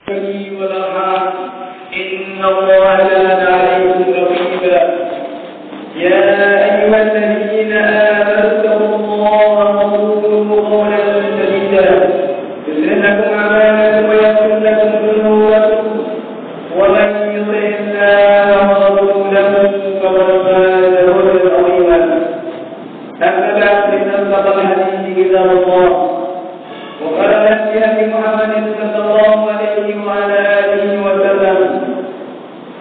والأرحام إن الله كان عليكم رقيبا يا أيها الذين آمنوا اتقوا الله وقولوا قولا سديدا يصلح لكم أعمالكم ويغفر لكم ذنوبكم ومن يطع الله ورسوله فقد فاز فوزا عظيما أما بعد فإن أصدق الحديث كتاب الله وقال الهدي محمد صلى الله عليه وعلى آله وسلم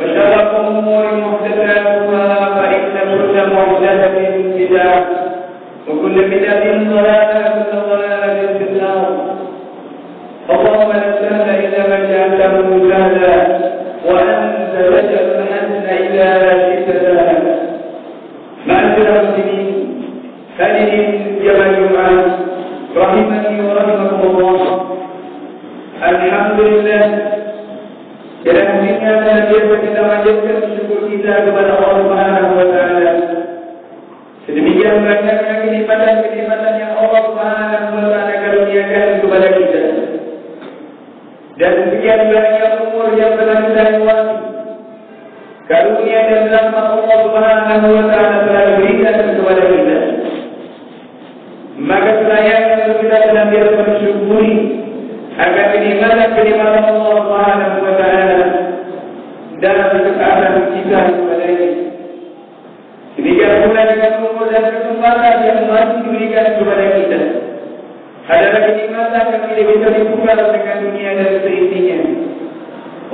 وشر الأمور محدثاتها فإن كل محدثة بدعة وكل بدعة ضلالة وكل ضلالة في النار اللهم لا سهل إلا ما جعلته سهلا وأنت تجعل الحزن إذا شئت سهلا معاشر المسلمين هذه جمع الجمعة rahimani wa rahimakumullah. Alhamdulillah, dengan nikmat dan biasa kita panjatkan syukur kita kepada Allah Subhanahu wa taala. Sedemikian banyaknya kenikmatan-kenikmatan yang Allah Subhanahu wa taala karuniakan kepada kita. Dan sekian banyak umur yang telah kita lewati. Karunia dan rahmat Allah Subhanahu wa taala telah diberikan kepada kita. Maka selayaknya kita senantiasa bersyukuri agar kenikmatan Allah Subhanahu wa taala dalam kekayaan kita kepadanya. Demikian pula dengan umur dan kesempatan yang masih diberikan kepada kita adalah kenikmatan yang tidak bisa ditukar dengan dunia dan seisinya.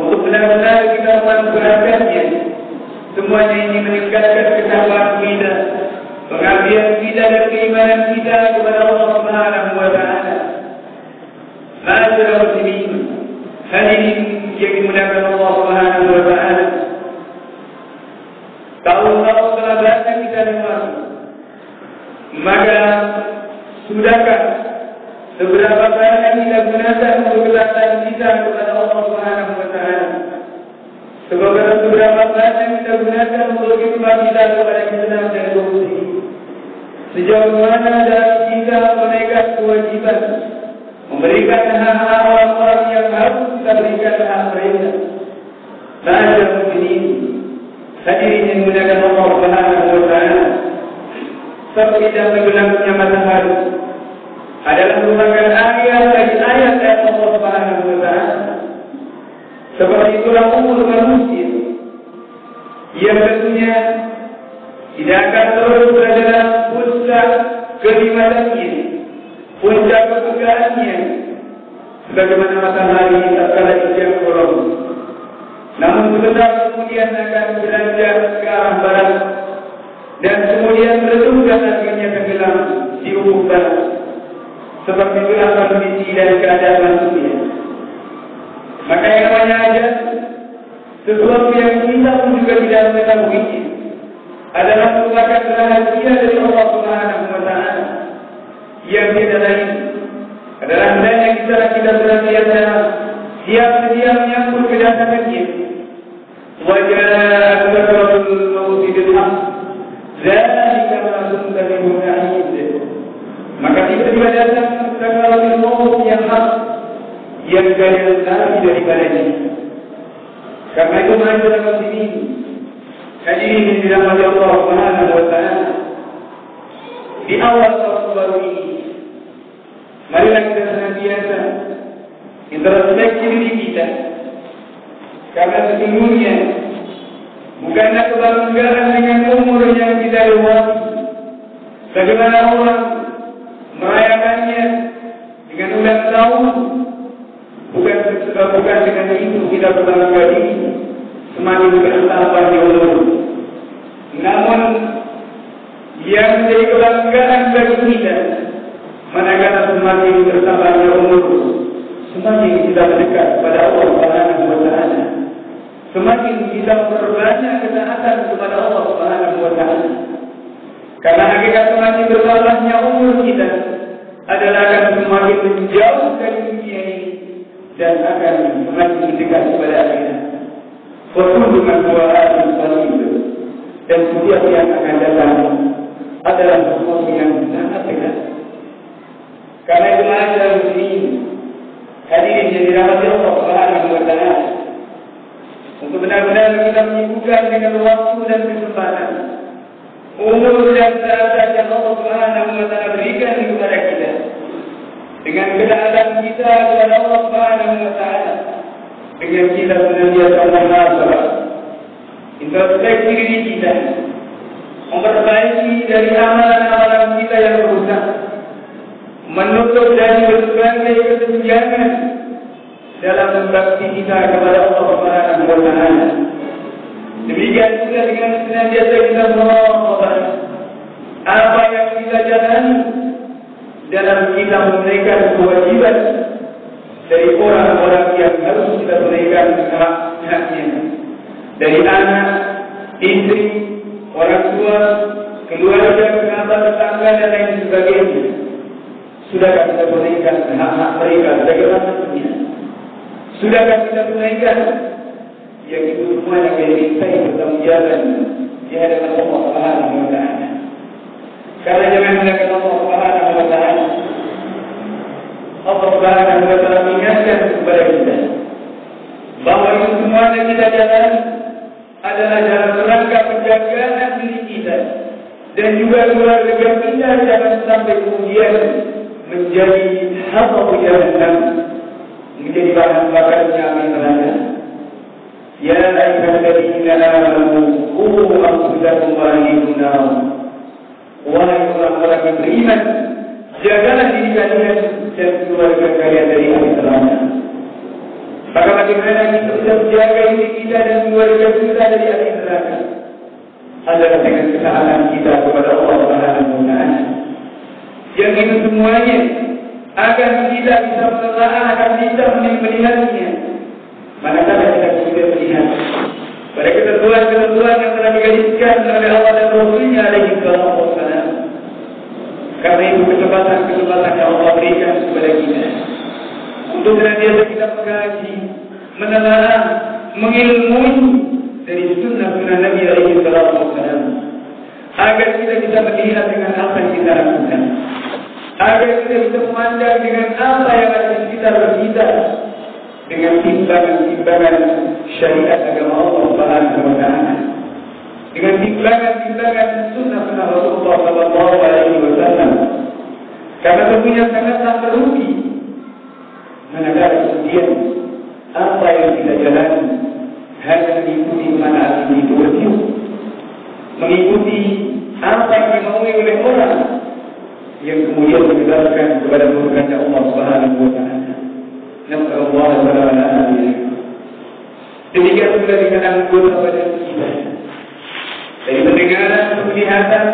Untuk benar-benar kita memanfaatkannya, semuanya ini meningkatkan ketakwaan kita, pengabdian kita dan keimanan kita kepada Allah Subhanahu wa taala. Ma'asyiral muslimin, hadirin yang dimuliakan Allah Subhanahu wa taala. Tahun-tahun telah banyak kita lewati. Maka sudahkah seberapa banyak kita gunakan untuk ketaatan kita kepada Allah Subhanahu wa taala? Seberapa banyak kita gunakan untuk khidmat kita kepada Islam dan kaum muslimin? Sejauh mana dalam kita menegak kewajiban memberikan hak-hak orang-orang yang harus kita berikan hak mereka. Ma'asyiral muslimin, hadirin yang dimuliakan Allah Subhanahu wa taala, seperti tenggelamnya matahari adalah merupakan ayat dari ayat Allah Subhanahu wa taala. Seperti itulah umur manusia yang tentunya tidak akan terus berada dalam puncak kenikmatannya, puncak kemegahannya, sebagaimana matahari tatkala terjang kolam. Namun sebentar kemudian akan beranjak ke arah barat dan kemudian meredup dan akhirnya tenggelam di ufuk barat. Seperti itulah kondisi dan keadaan manusia. Maka yang namanya ajal, sesuatu yang kita pun juga tidak mengetahuinya, adalah merupakan rahasia dari Allah Subhanahu wa taala yang tidak lain adalah hendaknya kita senantiasa siap sedia menyambut kedatangannya. Wajah sakratul maut bil haqq, dzalika ma kunta minhu ta'id. Maka tiba-tiba datang sakratul maut yang hak, yang kalian lari daripadanya. Karena itu ma'asyiral muslimin, hadirin yang dirahmati Allah Subhanahu wa taala, di awal tahun baru ini, marilah kita senantiasa introspeksi diri kita. Karena sesungguhnya bukanlah kebanggaan dengan umur yang kita lewati. Bagaimana orang merayakannya dengan ulang tahun, bukan dengan itu kita berbangga diri semakin bertambah di umur. Namun yang menjadi kebanggaan bagi kita, manakala semakin bertambahnya umur, semakin kita mendekat kepada Allah Subhanahu wa taala, semakin kita berbanyak ketaatan kepada Allah Subhanahu wa taala. Karena hakikat semakin bertambahnya umur kita adalah akan semakin menjauh dari dunia ini dan akan semakin mendekat kepada akhirat. Kullu man huwa atin qalil, dan setiap yang akan datang adalah sesuatu yang sangat dekat. Karena itu ma'asyiral muslimin, hadirin yang dirahmati Allah Subhanahu wa kita menyibukkan dengan waktu dan kesempatan, umur dan saat yang Allah Subhanahu wa Ta'ala berikan kepada kita, dengan keadaan kita kepada Allah Subhanahu wa Ta'ala, dengan kita senantiasa muhasabah, introspeksi diri kita, memperbaiki dari amalan-amalan kita yang rusak, menutup dari berbagai kesenjangan dalam berbakti kita kepada Allah Subhanahu wa Ta'ala. Demikian juga dengan senantiasa kita muraqabah apa yang kita jalani dalam kita menunaikan kewajiban dari orang-orang yang harus kita tunaikan hak-haknya, dari anak, istri, orang tua, keluarga, kerabat, tetangga dan lain sebagainya. Sudahkah kita tunaikan hak-hak mereka bagaimana dunia? Sudahkah kita tunaikan yang itu semua yang dimintai bertanggungjawab di hadapan Allah Subhanahu wa Ta'ala? Karena jangan menggunakan Allah Subhanahu wa Ta'ala. Allah Subhanahu wa Ta'ala mengingatkan kepada kita bahwa itu semua yang kita jalani adalah dalam rangka penjagaan diri kita dan juga keluarga kita, jangan sampai kemudian menjadi hawa jahannam, menjadi bahan bakarnya api neraka. Ya ayyuhalladzina amanu qu anfusakum wa ahlikum nar. Wahai orang-orang yang beriman, jagalah diri kalian dan keluarga kalian dari api neraka. Maka bagaimana kita bisa menjaga diri kita dan keluarga kita dari api neraka? Adalah dengan ketaatan kita kepada Allah Subhanahu wa Ta'ala. Yang itu semuanya agar kita bisa menelaah, agar kita melihatnya. Manakala kita sudah melihat pada ketentuan-ketentuan yang telah digariskan oleh Allah dan Rasulnya alaihi wassalam. Karena itu kesempatan-kesempatan yang Allah berikan kepada kita untuk senantiasa kita mengkaji, menelaah, mengilmui dari sunnah-sunnah Nabi alaihi wassalam, agar kita bisa melihat dengan apa yang kita lakukan, agar kita bisa memandang dengan apa yang ada di sekitar kita, dengan timbangan-timbangan syariat agama Allah Subhanahu wa Ta'ala, dengan timbangan-timbangan sunnah-sunnah Rasulullah sallallahu alaihi wasallam. Karena tentunya sangatlah merugi manakala kemudian apa yang kita jalani hanya mengikuti mana asli itu bertiup, mengikuti apa yang dimaui oleh orang yang kemudian menyebabkan kepada murka Allah Subhanahu wa Ta'ala. Nasallallahu alaihi wasallam. Demikian juga dengan anggota badan kita, dari pendengaran, penglihatan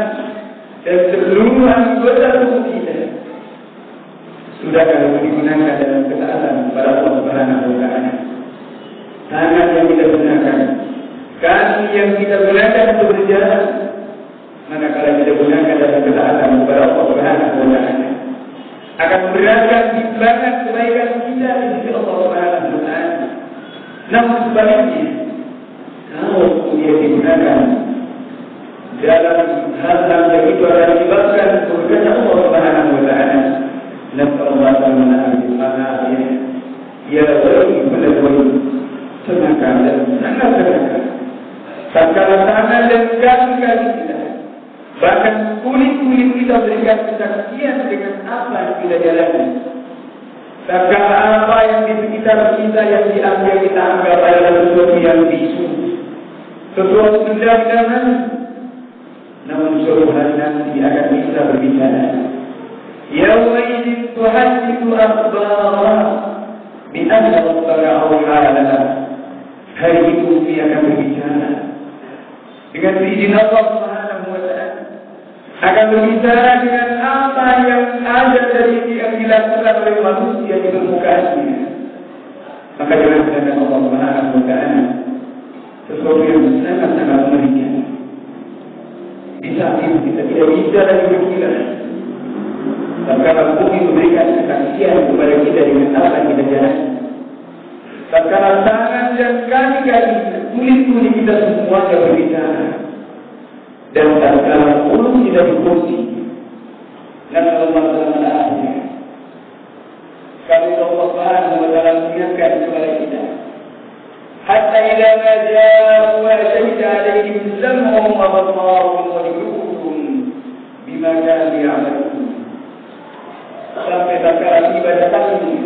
dan seluruh anggota tubuh kita, sudahkah digunakan dalam ketaatan kepada Allah Subhanahu wa Ta'ala? Tangan yang kita gunakan, kaki yang kita gunakan untuk berjalan, manakala kita gunakan dalam ketaatan kepada Allah Subhanahu wa Ta'ala, akan memberatkan timbangan kebaikan kita di sisi Allah Subhanahu wa Ta'ala. Namun sebaliknya, kalau kemudian digunakan dalam hal-hal yang itu akan menyebabkan keberkahan Allah Subhanahu wa Ta'ala, nasallallahu alaihi wasallam, ya wali wali, senangkan dan sangat senangkan tatkala tangan dan kaki kita, bahkan kulit-kulit kita berikan kesaksian dengan apa yang kita jalani. Tatkala apa yang di sekitar kita yang diambil kita anggap adalah sesuatu yang bisu, sesuatu benda-benda, namun suatu hari nanti akan bisa berbicara. Yawmaidin tuhaddithu akhbaraha bi anna rabbaka awha laha. Hari itu dia akan berbicara dengan izin Allah Subhanahu wa Ta'ala, akan berbicara dengan apa yang ada dari yang dilakukan oleh manusia di permukaannya. Maka jangan dengan Allah Subhanahu wa Ta'ala sesuatu yang sangat-sangat mengerikan. Di saat itu kita tidak bisa lagi berkira. Tatkala bumi memberikan kesaksian kepada kita dengan apa yang kita jalani, tatkala tangan dan kaki-kaki, kulit-kulit kita semuanya berbicara, dan tatkala mulut kita berfungsi, dan Allah Taala kami Allah Subhanahu wa Ta'ala mengingatkan kepada kita, hatta ila ma ja'u wallahu wajhuhum bima kanu ya'malun. Sampai tatkala tiba datangnya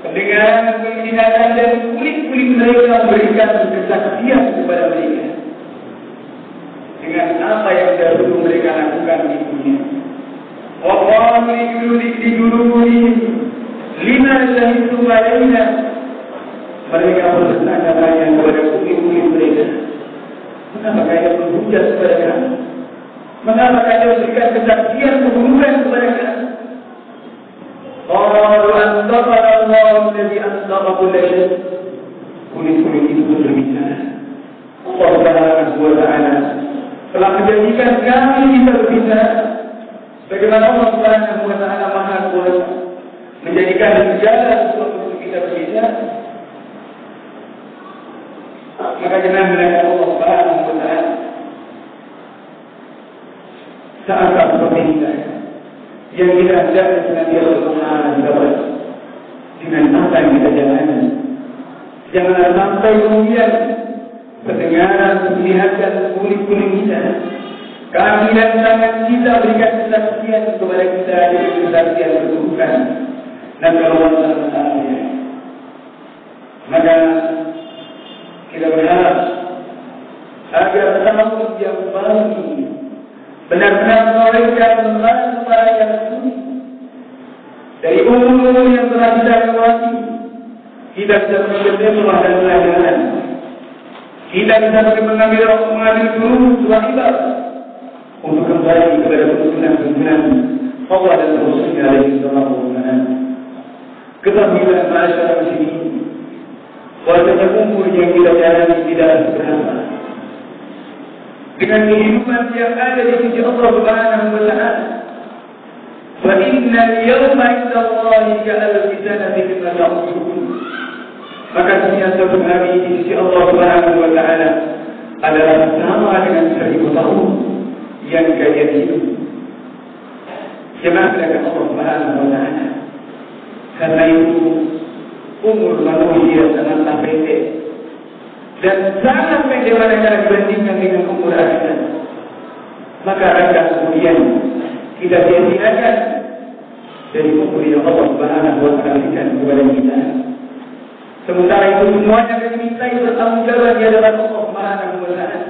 pendengaran, penglihatan dan kulit-kulit mereka memberikan kesaksian kepada mereka dengan apa yang dahulu mereka lakukan di dunia. Wa qalu li juludihim lima shahidtum alaina. Mereka bertanya kepada kulit-kulit mereka, mengapa kalian berhujjah kepada kami? Mengapa kalian memberikan kesaksian keburukan kepada kami? Qalu antaqana Allahu alladhi antaqa kulla shay. Kulit-kulit itu berbicara, Allah Subhanahu wa ta'ala telah menjadikan kami bisa berbicara. Bagaimana Allah Subhanahu wa ta'ala Maha Kuasa menjadikan segala sesuatu untuk kita berbicara. Maka jangan melihat Allah Subhanahu wa ta'ala saat seperti kita yang kita hendaknya senantiasa bermuhasabah dengan apa yang kita jalani. Jangan sampai kemudian pendengaran, penglihatan, kulit-kulit kita, kaki dan tangan kita berikan kesaksian kepada kita dengan kesaksian keburukan dan kalau Allah. Maka kita berharap agar tahun yang baru ini benar-benar melahirkan para yang suci dari umur yang telah kita lewati. Kita bisa mengambil dan pelajaran. Kita bisa mengambil guru ibadah untuk kembali kepada tuntunan-tuntunan Allah dan Rasulnya alaihi salatu wassalam. Ketahuilah masyarakat ini, bahwasanya umur yang kita jalani tidak seberapa dengan kehidupan yang ada di sisi Allah Subhanahu wa ta'ala. Wa inna al-yawma 'inda Allahi ka'alfi sanatin mimma ta'udun. Maka ternyata hari di sisi Allah Subhanahu wa ta'ala adalah sama dengan 1000 tahun yang kalian hidup. Jemaah dengan Allah Subhanahu wa ta'ala. Karena itu umur manusia sangatlah pendek dan sangat pendek manakala dibandingkan dengan umur akhirat. Maka akan kemudian kita sia-siakan dari umur yang Allah Subhanahu wa ta'ala berikan kepada kita. Sementara itu semuanya dimintai bertanggung jawab di hadapan Allah Subhanahu wa ta'ala.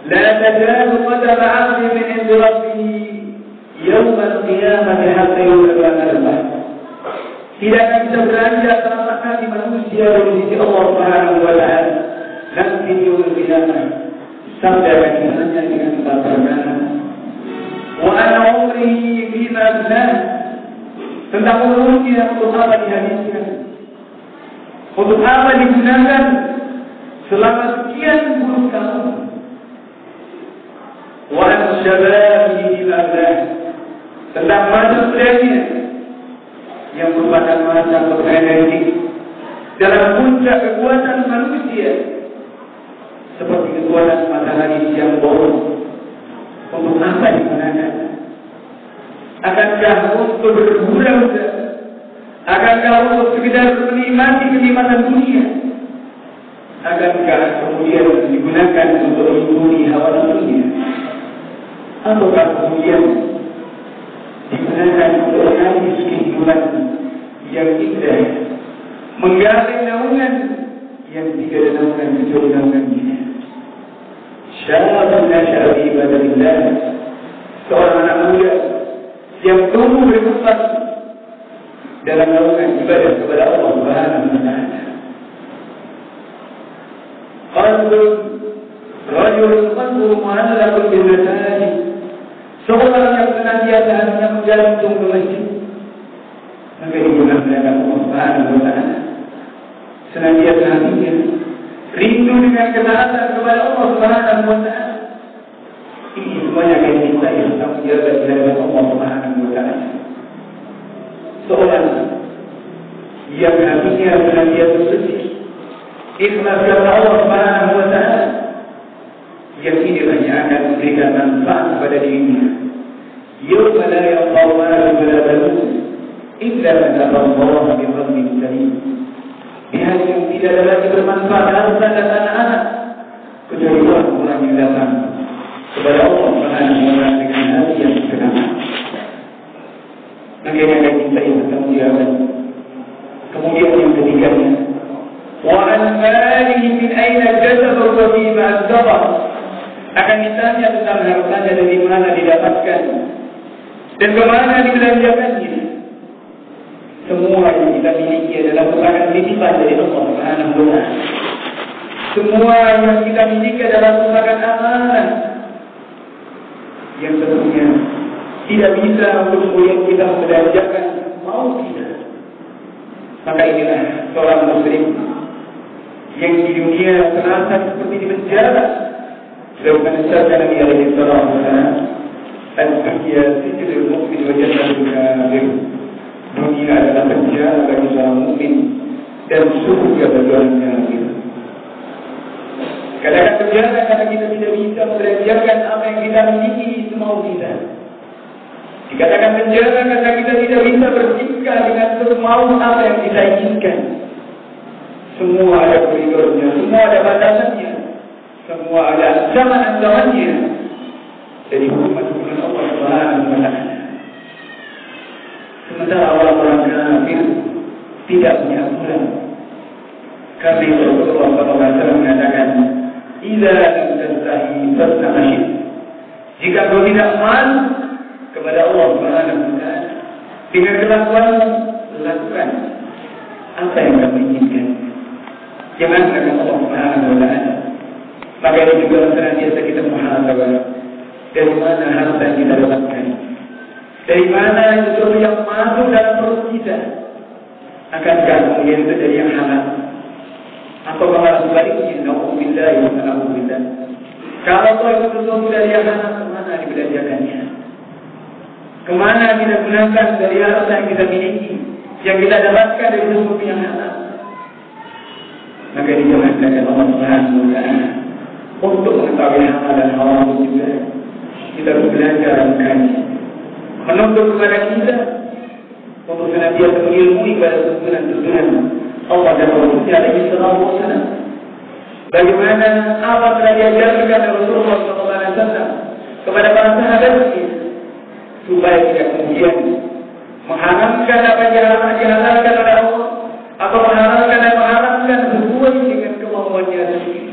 La tazalu qadama 'abdin min 'indi rabbih yawm al-qiyamah hatta yulqa al-ba'th. Tidak akan bisa beranjak telapak kaki manusia dari sisi Allah Subhanahu wa ta'ala nanti di yaumul qiyamah sampai akhirnya dengan berkata wa ana umri bima abnah, tentang umurnya untuk apa dihabiskan, untuk apa digunakan selama sekian puluh tahun. Wa an shababi bima abnah, tentang masa mudanya yang merupakan masa berenergi dalam puncak kekuatan manusia, seperti kekuatan matahari yang bolong. Untuk apa digunakan? Akankah untuk berguna-guna? Akankah untuk sekedar menikmati kenikmatan dunia? Akankah kemudian digunakan untuk memenuhi hawa dunia? Ataukah kemudian digunakan untuk menghabis kehidupan yang indah, menggali naungan yang tidak ada naungan kecuali naungan kita. Syabun nasya'a fi ibadatillah, seorang anak muda yang tumbuh berkembang dalam naungan ibadah kepada Allah Subhanahu wa ta'ala. Qalbun rajulun qalbuhu mu'allaqun bil masajid, seorang yang senantiasa hanya menggantung ke masjid, maka digunakan Allah Subhanahu wa ta'ala. Senantiasa hatinya rindu dengan ketaatan kepada Allah Subhanahu wa ta'ala. Ini semuanya akan kita yang menjaga di hadapan Allah Subhanahu wa ta'ala. Seorang yang hatinya senantiasa suci, ikhlas kepada Allah Subhanahu wa ta'ala, yang inilah yang akan memberikan manfaat kepada dirinya. Yawma la yanfa'u malun wala banun illa man ata Allah bi qalbin salim. Di hari yang tidak ada lagi bermanfaat harta dan anak-anak kecuali orang yang datang kepada Allah Subhanahu wa taala dengan hati yang segenap. Makanya akan kita yang bertanggungjawab. Kemudian yang ketiganya, wa an malihi min aina kasaba wa fima anfaqa. Akan ditanya tentang hartanya dari mana didapatkan dan kemana dibelanjakannya. Semua yang kita miliki adalah merupakan titipan dari Allah Subhanahu wa taala. Semua yang kita miliki adalah merupakan amanah yang tentunya tidak bisa untuk kemudian kita membelanjakan mau tidak. Maka inilah seorang muslim yang di dunia terasa seperti di penjara. Lakukan saja Nabi alaihi salatu wasallam, al-dunya sijnul mu'min wa jannatul kafir. Dunia adalah penjara bagi seorang mukmin dan surga bagi orang kafir. Kadang-kadang penjara karena kita tidak bisa membelanjakan apa yang kita miliki semau kita. Dikatakan penjara karena kita tidak bisa bersikap dengan semau apa yang kita inginkan. Semua ada koridornya, semua ada batasannya, semua ada ancaman-ancamannya dari hukuman Allah Subhanahu wa taala. Sementara orang-orang kafir tidak punya aturan. Karena itu Rasulullah SAW mengatakan, "Idza lam tastahi fasna." Jika kau tidak malu kepada Allah Subhanahu wa taala dengan kelakuanmu, lakukan apa yang kamu inginkan. Jangan melakukan Allah Subhanahu wa taala. Maka ini juga senantiasa kita muhasabah. Dari mana harta yang kita dapatkan? Dari mana sesuatu yang masuk dalam perut kita? Akankah kemudian itu dari yang halal? Atau malah sebaliknya? Na'udzubillah wa na'udzubillah. Kalau itu sesuatu dari yang halal, kemana dibelanjakannya? Kemana kita gunakan dari harta yang kita miliki, yang kita dapatkan dari sesuatu yang halal? Maka dijelaskan Allah Subhanahu wa taala untuk mengetahui halal dan haram juga kita harus belajar mengkaji, menuntut kepada kita untuk senantiasa mengilmui kepada tuntunan-tuntunan Allah dan Rasulnya alaihi salatu wassalam. Bagaimana apa telah diajarkan oleh Rasulullah SAW kepada para sahabatnya supaya tidak kemudian mengharamkan apa yang dihalalkan oleh Allah atau menghalalkan dan mengharamkan sesuai dengan kemauannya sendiri,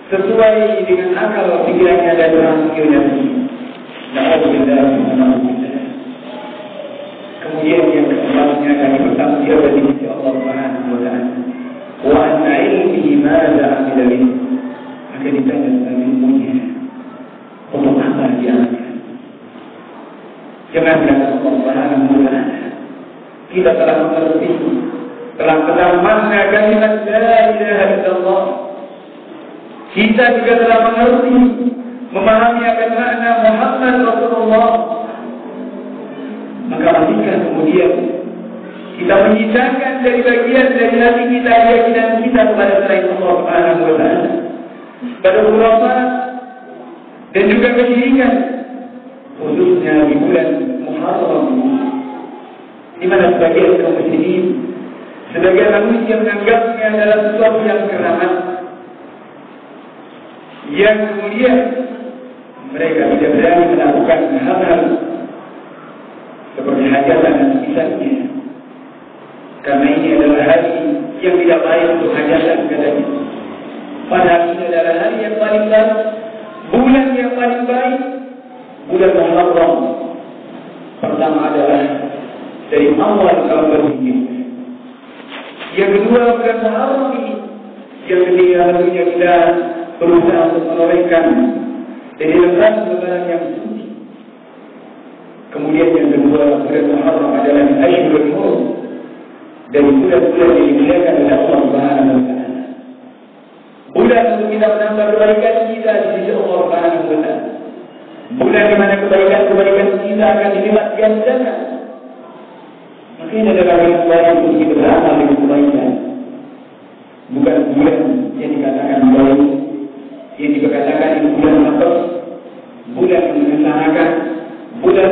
sesuai dengan akal pikirannya dan rasionalnya sendiri. Kemudian yang keempatnya kami bertanggungjawab di sisi Allah Subhanahu wa taala. Wa an ilmihi madza amila bihi. Maka ditanya tentang ilmunya. Untuk apa dia amalkan? Jangan bilang Allah Subhanahu wa taala. Kita telah mengerti, telah kenal makna kalimat la ilaha illallah. Kita juga telah mengerti, memahami akan makna Muhammad Rasulullah. Maka pastikan kemudian kita menyisakan dari bagian dari hati kita keyakinan kita kepada selain Allah Subhanahu wa taala, pada khurafat dan juga kesyirikan, khususnya di bulan Muharram, di mana sebagian kaum muslimin, sebagian manusia menganggapnya adalah sesuatu yang keramat, yang kemudian mereka tidak berani melakukan hal-hal seperti hajatan dan sebagainya. Karena ini adalah hari yang tidak baik untuk hajatan katanya. Padahal ini adalah hari yang paling baik, bulan yang paling baik, bulan Muharram. Pertama adalah dari awal tahun berhijrah. Yang kedua bulan Muharram ini. Yang ketiga tentunya kita berusaha untuk menorehkan dari lebaran yang suci. Kemudian yang kedua bulan Muharram adalah Asyurul Hurum, dari bulan-bulan yang dimuliakan oleh Allah Subhanahu wa taala. Bulan untuk kita menambah kebaikan kita di sisi Allah Subhanahu wa taala. Bulan di mana kebaikan kita akan dilipat gandakan. Maka ini adalah yang baik untuk kita beramal dengan kebaikan. Bukan bulan yang dikatakan baik, yang dikatakan itu bulan nafas, bulan yang mengesahkan, bulan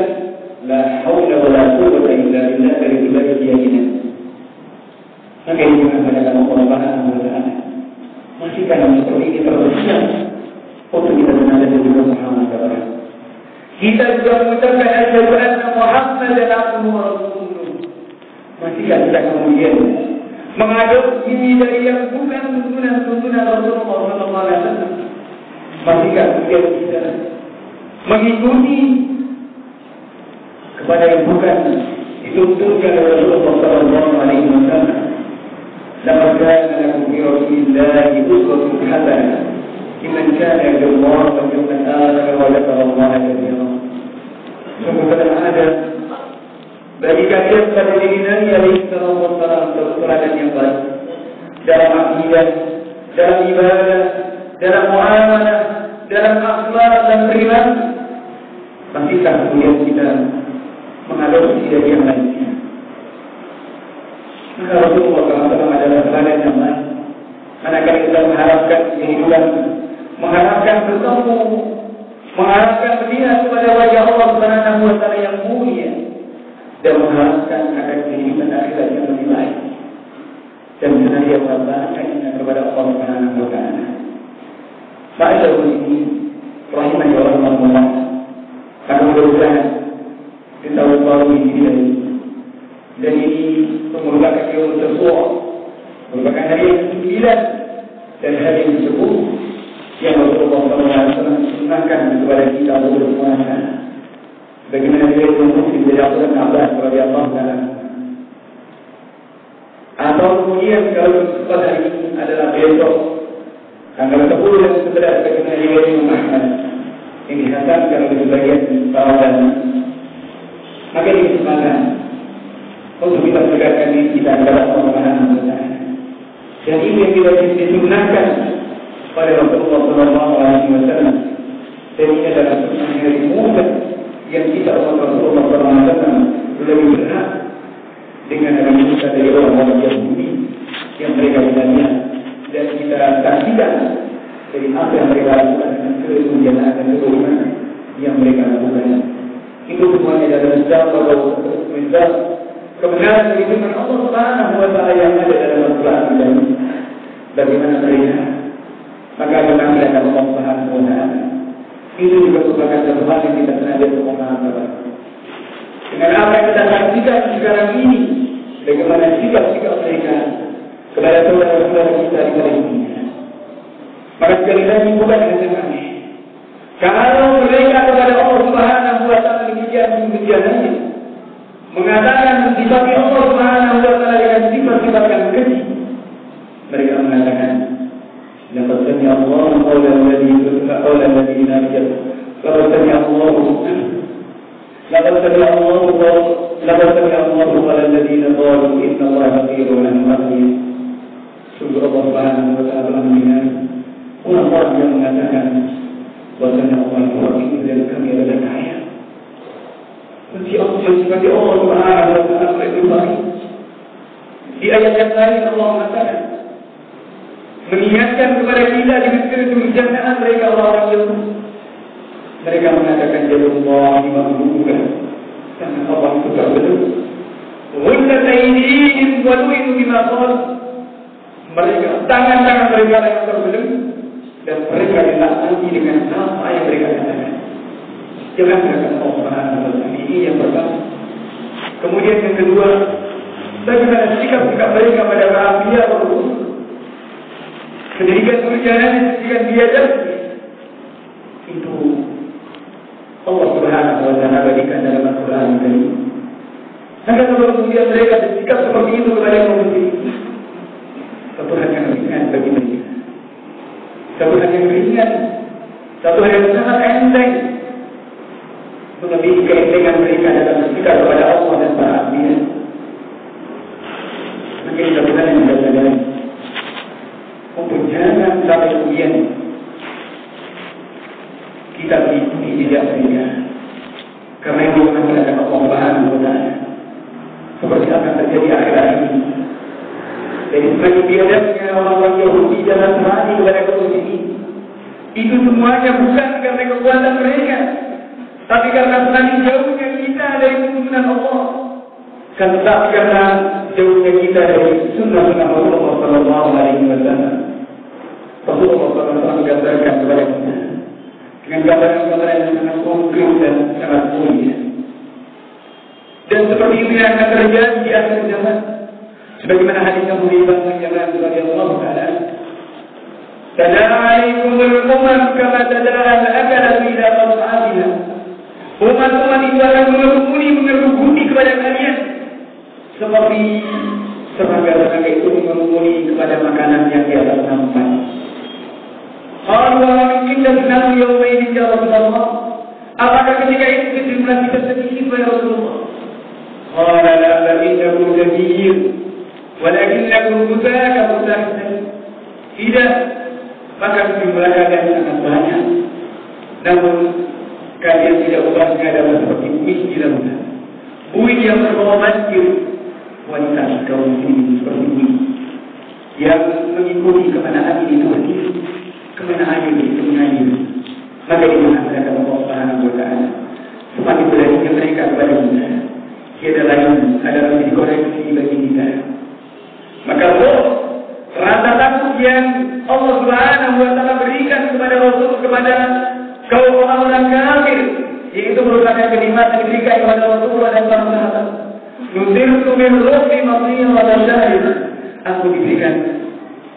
la haula wala quwwata illa billah dari bulan keyakinan. Maka ini dengan mengatakan Allah Subhanahu wa taala. Masihkah yang seperti ini terus juga Muhammad. Kita juga mengucapkan asyhadu anna Muhammadan abduhu wa rasuluh. Masihkah kita kemudian mengadopsi dari yang bukan tuntunan Rasulullah sallallahu alaihi wasallam? Masihkah kemudian kita mengikuti kepada yang bukan dituntunkan oleh Rasulullah sallallahu alaihi wasallam? Laqad kana lakum fi rasulillahi uswatun hasanah liman kana yarju Allah wal yawmal akhir wa dzakara Allah katsiran. Sungguh telah ada bagi kalian pada diri Nabi alaihi wasallam teladan yang baik dalam akidah, dalam ibadah, dalam muamalah, dalam akhlak dan perilaku. Masihkah kemudian kita mengadopsi dari yang lainnya? Maka Rasulullah SAW adalah teladan yang baik. Manakala kita mengharapkan kehidupan, mengharapkan bertemu, mengharapkan melihat kepada wajah Allah Subhanahu wa taala yang mulia, dan mengharapkan akan kehidupan akhirat yang lebih baik, dan senantiasa bertanya kepada Allah Subhanahu wa taala. Ma'asyarul muslimin rahimani wa rahimakumullah. Maka mudah-mudahan di tahun ini dan ini merupakan yang tersuah, merupakan hari yang ke-9 dan hari yang ke-10 yang Rasulullah SAW sunahkan kepada kita untuk berpuasa. Bagaimana dia Muslim dari Abdullah bin Abbas radhiyallahu ta'ala. Atau kemudian kalau pada hari ini adalah besok tanggal 10 dan 11 bagaimana dia Imam Ahmad yang dihasankan oleh sebagian para ulama. Maka ini kesempatan untuk kita menegakkan diri kita kepada Allah Subhanahu wa taala. Dan ini yang kita disunahkan pada Rasulullah sallallahu alaihi wasallam. Dan ini adalah sunnah hari muda yang kita Rasulullah sallallahu alaihi wasallam lebih berhak dengan adanya kita dari orang-orang Yahudi yang mereka lihat dan kita saksikan dari apa yang mereka lakukan dengan kemuliaan dan kebaikan yang mereka lakukan. Itu semuanya adalah sebab kebenaran dari firman Allah Subhanahu wa taala yang ada dalam Al-Qur'an dan bagaimana mereka maka menangkan Allah Subhanahu wa taala. Itu juga merupakan satu hal yang kita senantiasa mengamalkan. Dengan apa yang kita saksikan sekarang ini, bagaimana sikap-sikap mereka kepada saudara-saudara kita di Palestina. Maka sekali lagi bukan hanya aneh. Kalau mereka kepada Allah Subhanahu wa taala demikian kemudiannya mengatakan sifat Allah Subhanahu wa taala dengan sifat-sifat yang keji, mereka mengatakan laqad sami'a Allahu qawlan alladziina kafaru laqad sami'a Allahu qawlan alladziina qalu inna Allaha faqirun wa nahnu aghniyā. Sungguh Allah Subhanahu wa taala mendengar orang-orang yang mengatakan bahwasanya Allah faqir dan kami adalah kaya. Seperti Allah Subhanahu wa taala itu baik. Di ayat yang lain Allah mengatakan mengingatkan kepada kita dengan kedurjanaan mereka orang Yahudi. Mereka mengatakan Allah dimamlukan karena Allah suka belum. Ghullat aydihim wa lu'inu bima qalu. Mereka tangan-tangan mereka yang terbelenggu dan mereka dilaknati dengan apa yang mereka katakan. Jangan katakan Allah Subhanahu wa taala. Ini yang pertama. Kemudian yang kedua, bagaimana sikap-sikap mereka pada Nabi Allah. Pendidikan perjalanan pendidikan biadab itu Allah Subhanahu wa taala berikan dalam Al-Qur'an ini. Maka kalau kemudian mereka bersikap seperti itu kepada kaum muslimin, satu hal yang ringan bagi mereka. Satu hal yang ringan, satu hal yang sangat enteng, melebihi keentengan mereka dalam bersikap kepada Allah dan para anbiya. Maka ini satu hal yang kita sadari. Untuk jangan sampai kemudian kita mengikuti jejak mereka, karena itu akan mengatakan Allah Subhanahu wa taala seperti akan terjadi akhir-akhir ini. Dari semakin biadabnya orang-orang Yahudi dan Nasrani kepada kaum muslimin, itu semuanya bukan karena kekuatan mereka, tapi karena semakin jauhnya kita dari tuntunan Allah, tetapi karena jauhnya kita dari sunnah-sunnah Rasulullah sallallahu alaihi wasallam. Rasulullah sallallahu alaihi wasallam mengatakan kepada kita, dengan gambaran-gambaran yang sangat konkret dan sangat mulia. Dan seperti itu yang akan terjadi di akhir zaman. Sebagaimana hadis yang mulia yang radhiyallahu ta'ala. Tada'a 'alaikumul umam kama tada'a al-akalatu ila qas'atiha. Umat-umat itu akan mengerumuni kepada kalian seperti serangga-serangga itu mengerumuni kepada makanan yang di atas nampan. Allah kita senang yaumaini ya Rasulullah. Apakah ketika itu kesimpulan kita sedikit ya Rasulullah? Qala la ba'innakum kathir walakinnakum mutaka mutahsan. Tidak, maka jumlah kalian sangat banyak. Namun kalian tidak ubahnya adalah seperti buih di lautan. Buih yang terbawa banjir. Wanita kaum ini seperti buih yang mengikuti kemana angin itu berdiri, kemana air itu mengalir. Maka di mana mereka Allah Subhanahu wa Ta'ala semakin beraninya mereka kepada kita. Tiada lain adalah menjadi koreksi bagi kita. Maka rasa takut yang Allah Subhanahu wa Ta'ala berikan kepada Rasul, kepada kaum orang kafir, yaitu merupakan kenikmatan diberikan kepada Rasulullah dan para sahabat. Nusirtu min ruhi masih wa syahid. Aku diberikan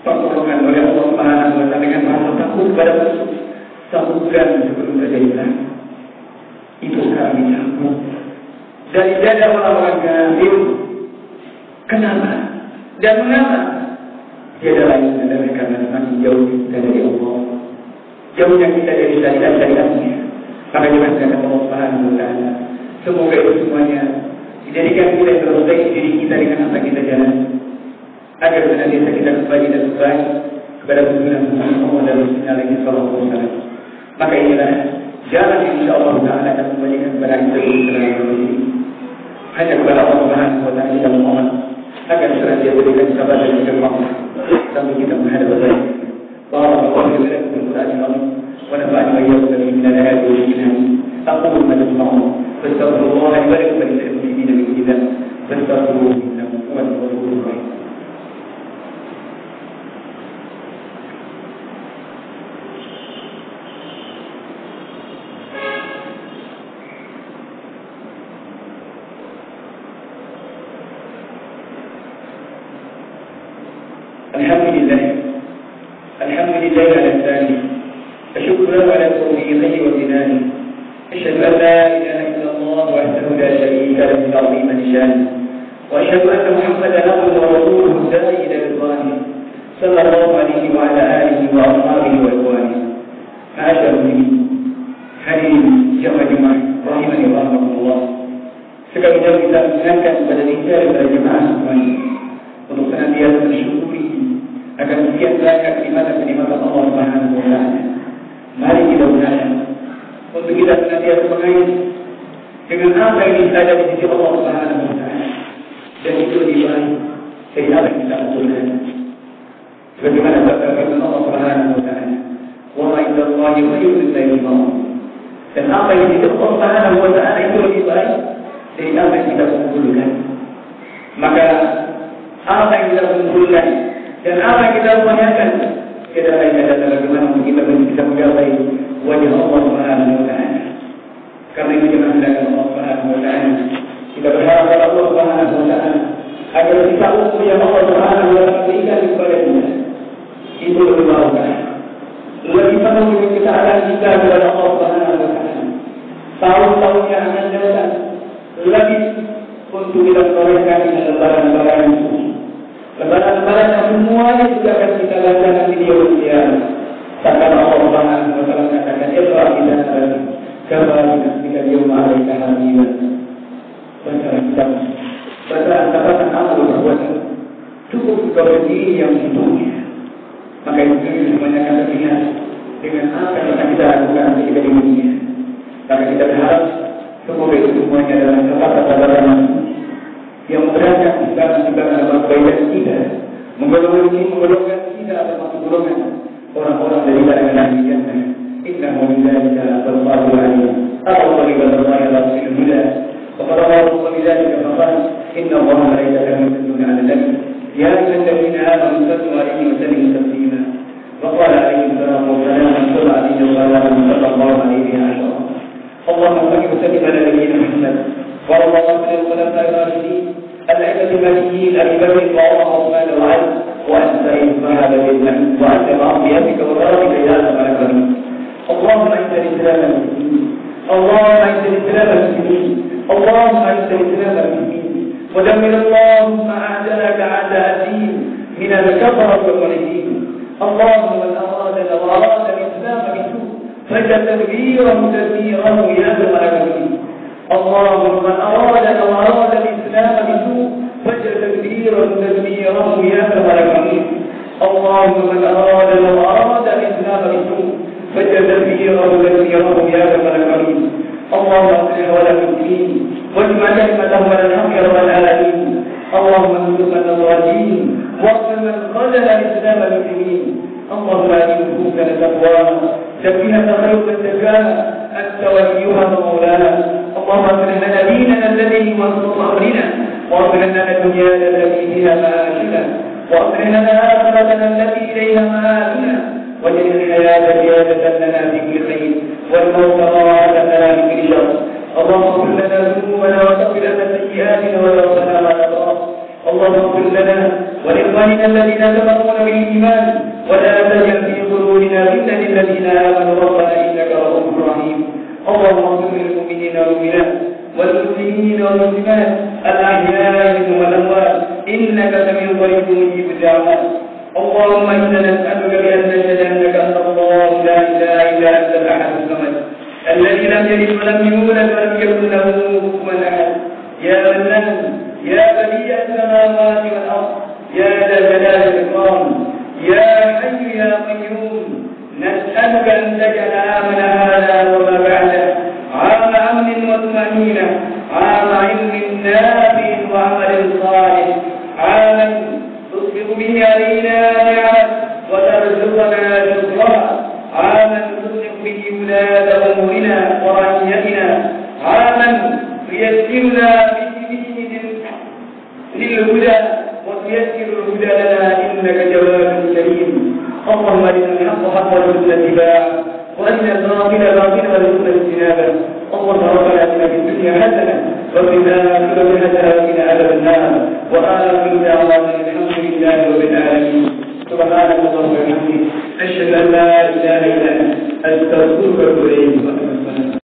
pertolongan oleh Allah Subhanahu wa Ta'ala dengan rasa takut kepada Rasul. Sambutkan sebelum terjadi perang. Itu sekarang dicabut dari dada orang-orang kafir. Kenapa? Dan mengapa? Tiada lain adalah karena semakin jauh kita dari Allah. Jauhnya kita dari syariat-syariatnya. Maka jelaskan Allah Subhanahu wa Ta'ala. Semoga itu semuanya dijadikan kita yang terbaik diri kita dengan apa kita jalan. Agar senantiasa kita kembali dan kembali kepada tuntunan Allah dan Rasulnya alaihi sallallahu alaihi wasallam. Maka inilah jalan yang insyaallah Ta'ala akan kembalikan kepada kita ini. Hanya kepada Allah Subhanahu wa Ta'ala kita memohon agar senantiasa diberikan sabar dan kekuatan sampai kita menghadap Allah. Barakallahu fi lakum fil Qur'anil azim wa nafa'ani wa iyyakum min al-ayati wal hikmah. Aqulu ma tasma'un fastaghfirullaha li wa lakum wa lil muslimina min kulli dhanb fastaghfiruhu innahu huwal ghafurur rahim. الحمد لله على إحسانه أشكر له على توفيقه وامتنانه أشهد أن لا إله إلا الله وحده لا شريك له تعظيما لشانه وأشهد أن محمدا عبده ورسوله الداعي إلى رضوانه صلى الله عليه وعلى آله وأصحابه وإخوانه. معاشر المسلمين hadirin jemaah rahimani wa rahimakumullah. Sekali lagi kita mengingatkan kepada kita dan para jemaah semuanya untuk senantiasa bersyukuri akan sekian banyak kenikmatan-kenikmatan Allah Subhanahu wa Ta'ala. Mari kita berusaha untuk kita senantiasa mengait dengan apa yang ada di sisi Allah Subhanahu wa Ta'ala, dan itu lebih baik dari apa yang kita lakukan. Sebagaimana firman Allah Subhanahu wa Ta'ala, "Wa ma indallahi khairun liman." Dan apa yang di sisi Allah Subhanahu wa Ta'ala itu lebih baik dari apa yang kita kumpulkan. Maka apa yang kita kumpulkan dan apa yang kita upayakan kita lain adalah bagaimana kita bisa menggapai wajah Allah Subhanahu wa Ta'ala. Karena itu jangan hendakkan Allah Subhanahu wa Ta'ala. Kita berharap kepada Allah Subhanahu wa Ta'ala agar kita umur yang Allah Subhanahu wa Ta'ala berikan kepada kita itu lebih baik. Lebih penuh dengan ketaatan kita kepada Allah Subhanahu wa Ta'ala. Tahun-tahun yang akan datang lebih untuk kita torehkan dengan lebaran-lebaran itu. Lebaran-lebaran yang semuanya juga akan kita lakukan di yaumul qiyamah. Takkan Allah Subhanahu wa Ta'ala mengatakan iqra kitabaka kama nunzila al-yawma 'alaika hasiban. Baca-baca amal perbuatan cukup kau berdiri yang sesungguhnya. Maka itu semuanya akan terlihat dengan apa yang akan kita lakukan ketika di dunia. Maka kita berharap semoga itu semuanya adalah kata-kata yang berangkat timbangan dalam kebaikan kita, menggolongkan kita termasuk golongan orang-orang dari kalangan ahli jannah. Innahu min dzalika wallahu a'lam. Allahu subhanahu wa ta'ala fil huda. Wa qala Allahu bidzalika faqala inna Allaha wa malaikatahu yusalluna 'alan nabi ya ayyuhalladzina amanu sallu 'alaihi wa sallimu taslima. Wa qala alaihi salatu wa salam صل عليه وسلم صلى الله عليه وسلم. اللهم صل وسلم على نبينا محمد وعلى اله الخلفاء الراشدين الائمه المهديين ابي بكر وعمر وعثمان وعلي وان سائر الصحابه اجمعين وانت مع انبيائك ورسلك الى العالمين. اللهم اعز الاسلام والمسلمين، اللهم اعز الاسلام والمسلمين، اللهم اعز الاسلام والمسلمين، ودمر اللهم اعداءك اعداء الدين من الكفره والملحدين. اللهم من اراد الاسلام بسوء فجعل تدبيره تدميره يا ذا العالمين. اللهم من اراد الاسلام بسوء فجعل تدبيره تدميره يا ذا العالمين. اللهم من اراد الاسلام بسوء فجعل تدبيره تدميره يا ذا العالمين. اللهم اصلح ولا تمكين واجمع كلمتهم على الحق رب العالمين. اللهم انصر من الراجين واغفر من خذل الاسلام المسلمين. اللهم اعن نفوسنا تقواها زكها خير الزكاه انت وليها ومولانا. اللهم اصلح لنا ديننا الذي هو عصمه امرنا، واصلح لنا دنيانا التي فيها معاشنا، واصلح لنا اخرتنا التي اليها مآلنا، واجعل الحياه زياده لنا في كل خير والموت راحه لنا من كل شر. اللهم اغفر لنا ذنوبنا وتغفر لنا سيئاتنا وتوفنا مع الابرار. اللهم اغفر لنا ولاخواننا الذين سبقونا بالايمان ولا تجعل في قلوبنا غلا للذين امنوا ربنا انك رؤوف رحيم. اللهم اغفر للمؤمنين والمؤمنات والمسلمين والمسلمات الاحياء منهم والاموات انك سميع قريب مجيب الدعوات. اللهم انا نسالك بان نشهد انك انت الله لا اله الا انت الاحد الصمد الذي لم يلد ولم يولد ولم يكن له كفوا احد. يا منان يا بديع السماوات والارض يا ذا الجلال والاكرام يا حي يا قيوم، نسالك ان تجعل عامنا هذا وما بعده عام امن وطمانينه، عام علم نافع وعمل صالح، عاما تصبح به علينا نعمه وترزقنا شكرها، عاما تصلح به ولاد امورنا ورعيتنا، عاما تيسرنا للهدى وتيسر الهدى لنا انك جواد كريم. اللهم ارنا الحق حقا وارزقنا اتباعه وارنا الباطل باطلا وارزقنا اجتنابه. اللهم ربنا اتنا في الدنيا حسنه وفي الاخره حسنه وقنا عذاب النار. واخر دعوانا الحمد لله رب العالمين. سبحانك اللهم وبحمدك اشهد ان لا اله الا انت استغفرك واتوب اليك.